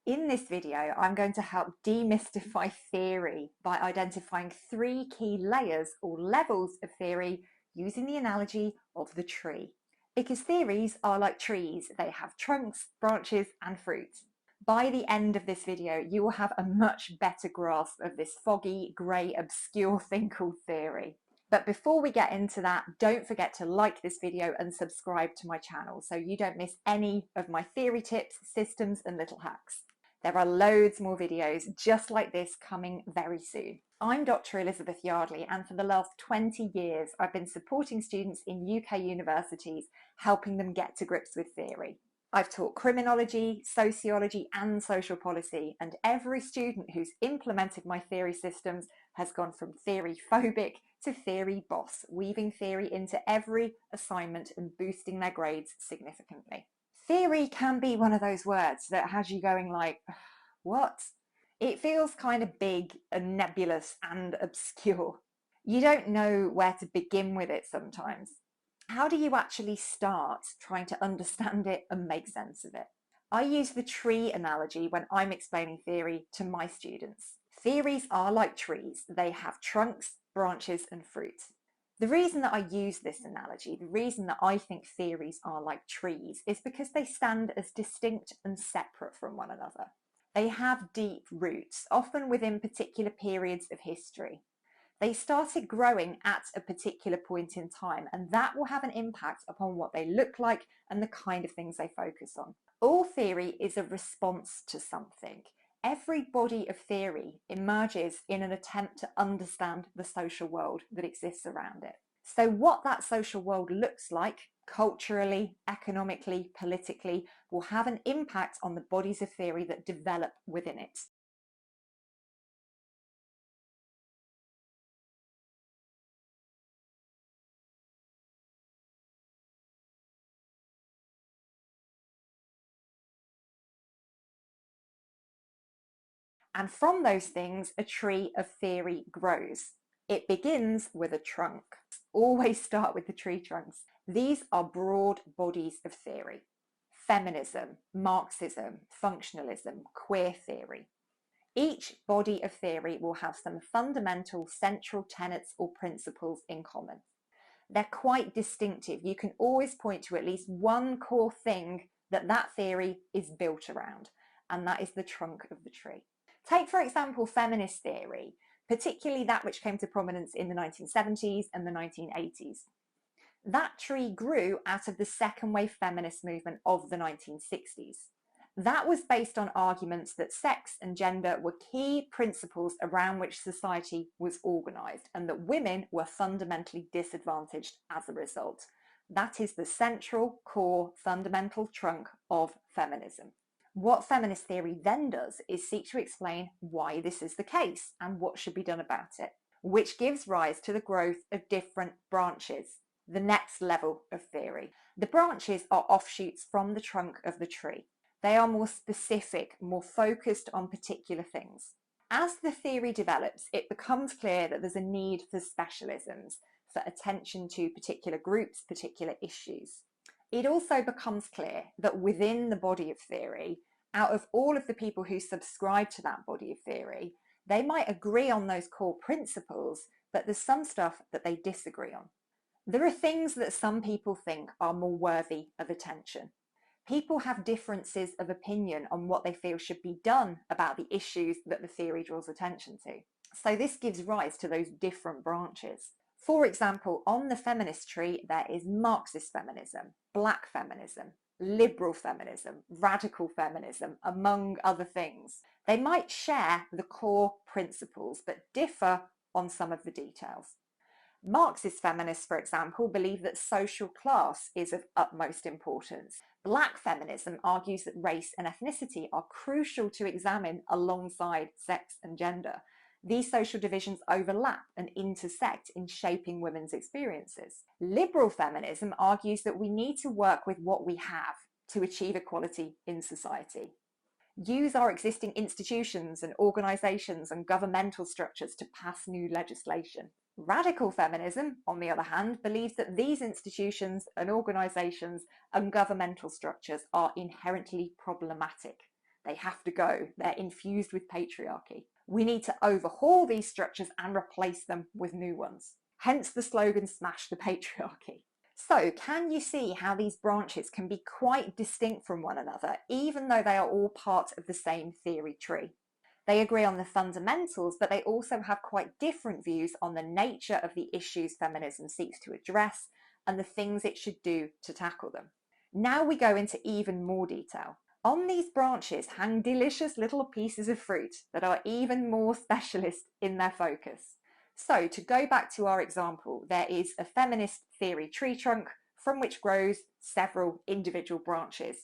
In this video, I'm going to help demystify theory by identifying three key layers or levels of theory using the analogy of the tree. Because theories are like trees, they have trunks, branches, and fruit. By the end of this video, you will have a much better grasp of this foggy, grey, obscure thing called theory. But before we get into that, don't forget to like this video and subscribe to my channel so you don't miss any of my theory tips, systems, and little hacks. There are loads more videos just like this coming very soon. I'm Dr. Elizabeth Yardley, and for the last 20 years, I've been supporting students in UK universities, helping them get to grips with theory. I've taught criminology, sociology, and social policy, and every student who's implemented my theory systems has gone from theory phobic to theory boss, weaving theory into every assignment and boosting their grades significantly. Theory can be one of those words that has you going like, what? It feels kind of big and nebulous and obscure. You don't know where to begin with it sometimes. How do you actually start trying to understand it and make sense of it? I use the tree analogy when I'm explaining theory to my students. Theories are like trees. They have trunks, branches, and fruit. The reason that I use this analogy, the reason that I think theories are like trees, is because they stand as distinct and separate from one another. They have deep roots, often within particular periods of history. They started growing at a particular point in time, and that will have an impact upon what they look like and the kind of things they focus on. All theory is a response to something. Every body of theory emerges in an attempt to understand the social world that exists around it. So what that social world looks like, culturally, economically, politically, will have an impact on the bodies of theory that develop within it. And from those things, a tree of theory grows. It begins with a trunk. Always start with the tree trunks. These are broad bodies of theory. Feminism, Marxism, functionalism, queer theory. Each body of theory will have some fundamental central tenets or principles in common. They're quite distinctive. You can always point to at least one core thing that theory is built around, and that is the trunk of the tree. Take, for example, feminist theory, particularly that which came to prominence in the 1970s and the 1980s. That tree grew out of the second wave feminist movement of the 1960s. That was based on arguments that sex and gender were key principles around which society was organised, and that women were fundamentally disadvantaged as a result. That is the central, core, fundamental trunk of feminism. What feminist theory then does is seek to explain why this is the case and what should be done about it, which gives rise to the growth of different branches, the next level of theory. The branches are offshoots from the trunk of the tree. They are more specific, more focused on particular things. As the theory develops, it becomes clear that there's a need for specialisms, for attention to particular groups, particular issues. It also becomes clear that within the body of theory, out of all of the people who subscribe to that body of theory, they might agree on those core principles, but there's some stuff that they disagree on. There are things that some people think are more worthy of attention. People have differences of opinion on what they feel should be done about the issues that the theory draws attention to. So this gives rise to those different branches. For example, on the feminist tree, there is Marxist feminism, black feminism, liberal feminism, radical feminism, among other things. They might share the core principles, but differ on some of the details. Marxist feminists, for example, believe that social class is of utmost importance. Black feminism argues that race and ethnicity are crucial to examine alongside sex and gender. These social divisions overlap and intersect in shaping women's experiences. Liberal feminism argues that we need to work with what we have to achieve equality in society. Use our existing institutions and organisations and governmental structures to pass new legislation. Radical feminism, on the other hand, believes that these institutions and organisations and governmental structures are inherently problematic. They have to go. They're infused with patriarchy. We need to overhaul these structures and replace them with new ones. Hence the slogan, smash the patriarchy. So can you see how these branches can be quite distinct from one another, even though they are all part of the same theory tree? They agree on the fundamentals, but they also have quite different views on the nature of the issues feminism seeks to address and the things it should do to tackle them. Now we go into even more detail. On these branches hang delicious little pieces of fruit that are even more specialist in their focus. So to go back to our example, there is a feminist theory tree trunk from which grows several individual branches.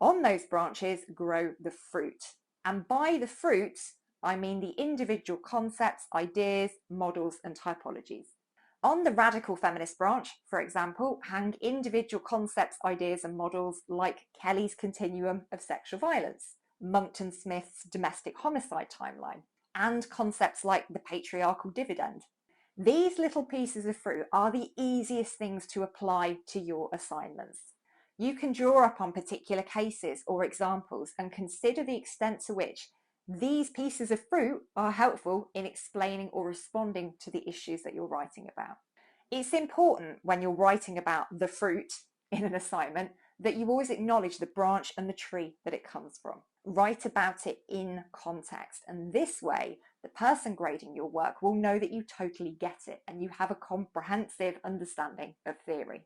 On those branches grow the fruit. And by the fruit, I mean the individual concepts, ideas, models, and typologies. On the radical feminist branch, for example, hang individual concepts, ideas, and models like Kelly's continuum of sexual violence, Monckton Smith's domestic homicide timeline, and concepts like the patriarchal dividend. These little pieces of fruit are the easiest things to apply to your assignments. You can draw upon particular cases or examples and consider the extent to which these pieces of fruit are helpful in explaining or responding to the issues that you're writing about. It's important when you're writing about the fruit in an assignment that you always acknowledge the branch and the tree that it comes from. Write about it in context, and this way the person grading your work will know that you totally get it and you have a comprehensive understanding of theory.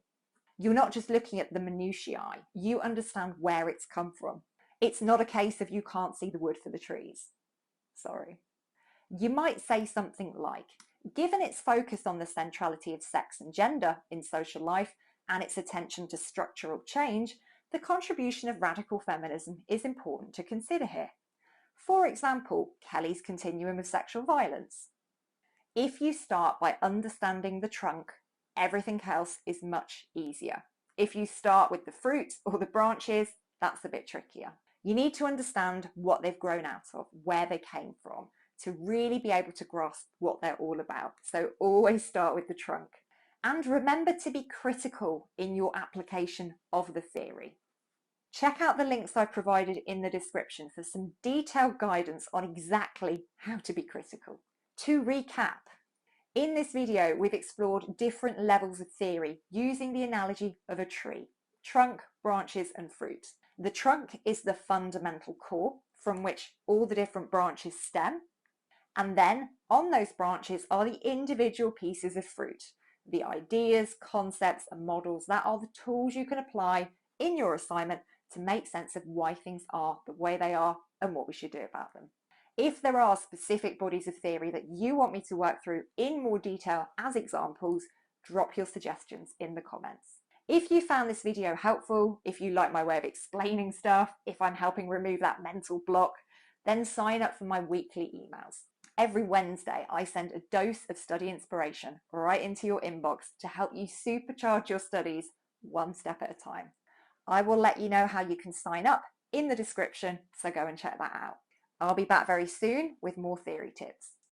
You're not just looking at the minutiae, you understand where it's come from. It's not a case of you can't see the wood for the trees. Sorry. You might say something like, given its focus on the centrality of sex and gender in social life and its attention to structural change, the contribution of radical feminism is important to consider here. For example, Kelly's continuum of sexual violence. If you start by understanding the trunk, everything else is much easier. If you start with the fruit or the branches, that's a bit trickier. You need to understand what they've grown out of, where they came from, to really be able to grasp what they're all about. So always start with the trunk. And remember to be critical in your application of the theory. Check out the links I provided in the description for some detailed guidance on exactly how to be critical. To recap, in this video we've explored different levels of theory using the analogy of a tree: trunk, branches and fruit. The trunk is the fundamental core from which all the different branches stem, and then on those branches are the individual pieces of fruit, the ideas, concepts and models that are the tools you can apply in your assignment to make sense of why things are the way they are and what we should do about them. If there are specific bodies of theory that you want me to work through in more detail as examples, drop your suggestions in the comments. If you found this video helpful, if you like my way of explaining stuff, if I'm helping remove that mental block, then sign up for my weekly emails. Every Wednesday, I send a dose of study inspiration right into your inbox to help you supercharge your studies one step at a time. I will let you know how you can sign up in the description, so go and check that out. I'll be back very soon with more theory tips.